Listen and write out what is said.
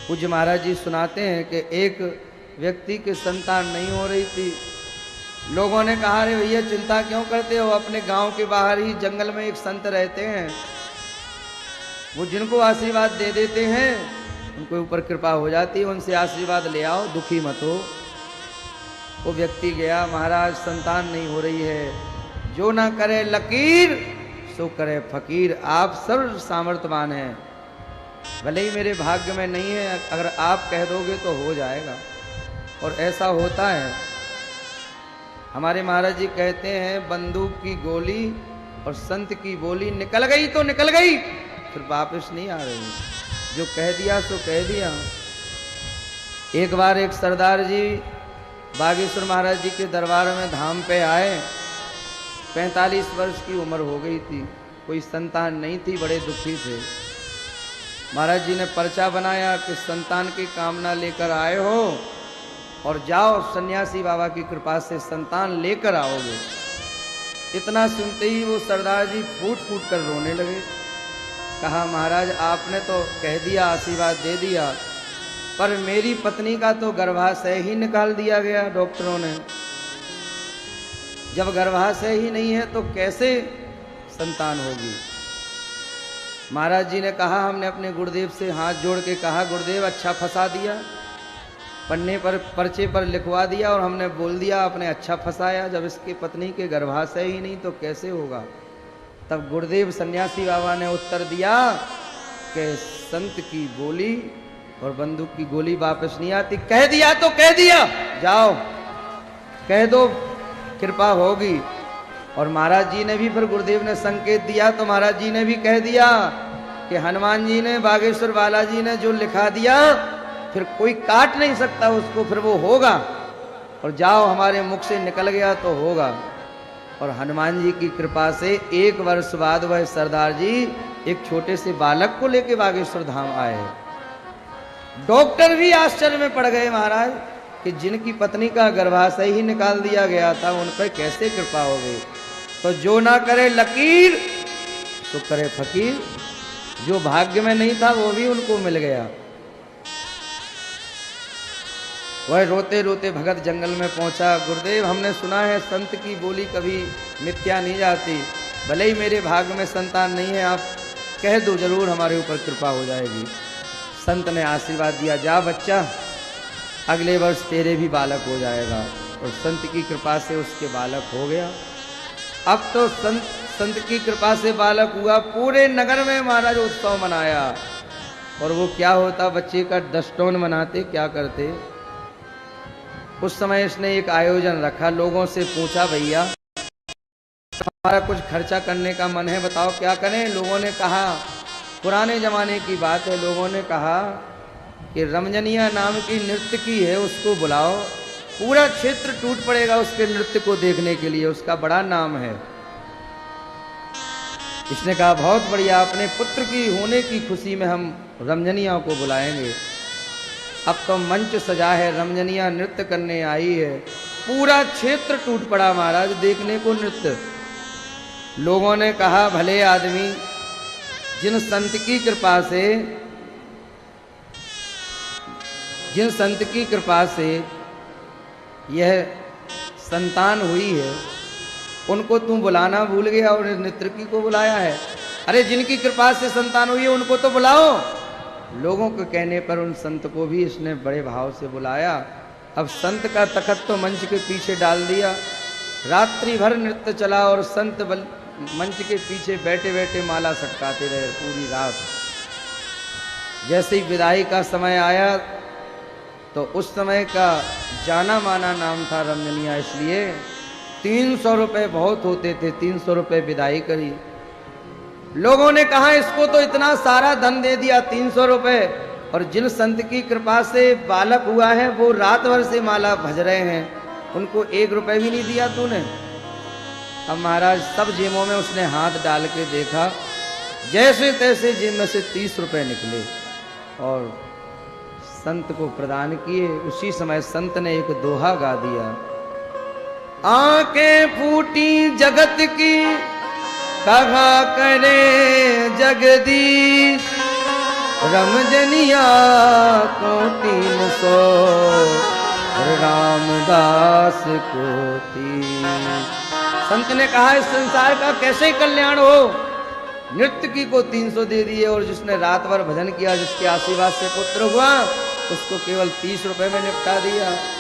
पूज्य महाराज जी सुनाते हैं कि एक व्यक्ति की संतान नहीं हो रही थी। लोगों ने कहा, अरे भैया चिंता क्यों करते हो, अपने गांव के बाहर ही जंगल में एक संत रहते हैं, वो जिनको आशीर्वाद दे देते हैं उनके ऊपर कृपा हो जाती है, उनसे आशीर्वाद ले आओ, दुखी मत हो। वो व्यक्ति गया, महाराज संतान नहीं हो रही है, जो ना करे लकीर सो करे फकीर, आप सर्व सामर्थ्यवान हैं, भले ही मेरे भाग्य में नहीं है, अगर आप कह दोगे तो हो जाएगा। और ऐसा होता है। हमारे महाराज जी कहते हैं, बंदूक की गोली और संत की बोली निकल गई तो निकल गई, फिर वापस नहीं आ रही, जो कह दिया सो कह दिया। एक बार एक सरदार जी बागेश्वर महाराज जी के दरबार में धाम पे आए, 45 वर्ष की उम्र हो गई थी, कोई संतान नहीं थी, बड़े दुखी थे। महाराज जी ने पर्चा बनाया कि संतान की कामना लेकर आए हो और जाओ, सन्यासी बाबा की कृपा से संतान लेकर आओगे। इतना सुनते ही वो सरदार जी फूट फूट कर रोने लगे। कहा, महाराज आपने तो कह दिया, आशीर्वाद दे दिया, पर मेरी पत्नी का तो गर्भाशय ही निकाल दिया गया डॉक्टरों ने। जब गर्भाशय ही नहीं है तो कैसे संतान होगी। महाराज जी ने कहा, हमने अपने गुरुदेव से हाथ जोड़ के कहा, गुरुदेव अच्छा फंसा दिया, पन्ने पर पर्चे पर लिखवा दिया और हमने बोल दिया आपने अच्छा फंसाया, जब इसकी पत्नी के गर्भाशय ही नहीं तो कैसे होगा। तब गुरुदेव सन्यासी बाबा ने उत्तर दिया कि संत की बोली और बंदूक की गोली वापस नहीं आती, कह दिया तो कह दिया, जाओ कह दो, कृपा होगी। और महाराज जी ने भी, फिर गुरुदेव ने संकेत दिया तो महाराज जी ने भी कह दिया कि हनुमान जी ने, बागेश्वर बालाजी ने जो लिखा दिया फिर कोई काट नहीं सकता उसको, फिर वो होगा। और जाओ, हमारे मुख से निकल गया तो होगा। और हनुमान जी की कृपा से 1 वर्ष बाद वह सरदार जी एक छोटे से बालक को लेके बागेश्वर धाम आए। डॉक्टर भी आश्चर्य में पड़ गए महाराज कि जिनकी पत्नी का गर्भाशय ही निकाल दिया गया था उन पर कैसे कृपा हो गई। तो जो ना करे लकीर तो करे फकीर, जो भाग्य में नहीं था वो भी उनको मिल गया। वह रोते रोते भगत जंगल में पहुंचा, गुरुदेव हमने सुना है संत की बोली कभी मिथ्या नहीं जाती, भले ही मेरे भाग्य में संतान नहीं है, आप कह दो, जरूर हमारे ऊपर कृपा हो जाएगी। संत ने आशीर्वाद दिया, जा बच्चा, अगले वर्ष तेरे भी बालक हो जाएगा। और संत की कृपा से उसके बालक हो गया। अब तो संत की कृपा से बालक हुआ, पूरे नगर में महाराज उत्सव मनाया। और वो क्या होता, बच्चे का दष्टोन मनाते, क्या करते। उस समय इसने एक आयोजन रखा, लोगों से पूछा, भैया हमारा कुछ खर्चा करने का मन है, बताओ क्या करें। लोगों ने कहा, पुराने जमाने की बात है, लोगों ने कहा कि रमजनिया नाम की नृत्य की है, उसको बुलाओ, पूरा क्षेत्र टूट पड़ेगा उसके नृत्य को देखने के लिए, उसका बड़ा नाम है। इसने कहा, बहुत बढ़िया, अपने पुत्र की होने की खुशी में हम रमजनिया को बुलाएंगे। अब तो मंच सजा है, रमजनिया नृत्य करने आई है, पूरा क्षेत्र टूट पड़ा महाराज देखने को नृत्य। लोगों ने कहा, भले आदमी, जिन संत की कृपा से यह संतान हुई है, उनको तू बुलाना भूल गया और नृत्य की को बुलाया है। अरे जिनकी कृपा से संतान हुई है उनको तो बुलाओ। लोगों के कहने पर उन संत को भी इसने बड़े भाव से बुलाया। अब संत का तखत तो मंच के पीछे डाल दिया, रात्रि भर नृत्य चला और संत मंच के पीछे बैठे बैठे माला सटकाते रहे पूरी रात। जैसे ही विदाई का समय आया तो उस समय का जाना माना नाम था रमजनिया, इसलिए 300 रुपये बहुत होते थे, 300 रुपये विदाई करी। लोगों ने कहा, इसको तो इतना सारा धन दे दिया, 300 रुपये, और जिन संत की कृपा से बालक हुआ है वो रात भर से माला भज रहे हैं, उनको 1 रुपये भी नहीं दिया तूने। अब महाराज सब जेबों में उसने हाथ डाल के देखा, जैसे तैसे जेब में से 30 रुपये निकले और संत को प्रदान किए। उसी समय संत ने एक दोहा गा दिया, आंखें फूटी जगत की कहा करे जगदीश, रमजनिया को 300 और रामदास को 3। संत ने कहा इस संसार का कैसे कल्याण हो। नृत्यकी को 300 दे दिए और जिसने रात भर भजन किया, जिसके आशीर्वाद से पुत्र हुआ, उसको केवल 30 रुपए में निपटा दिया।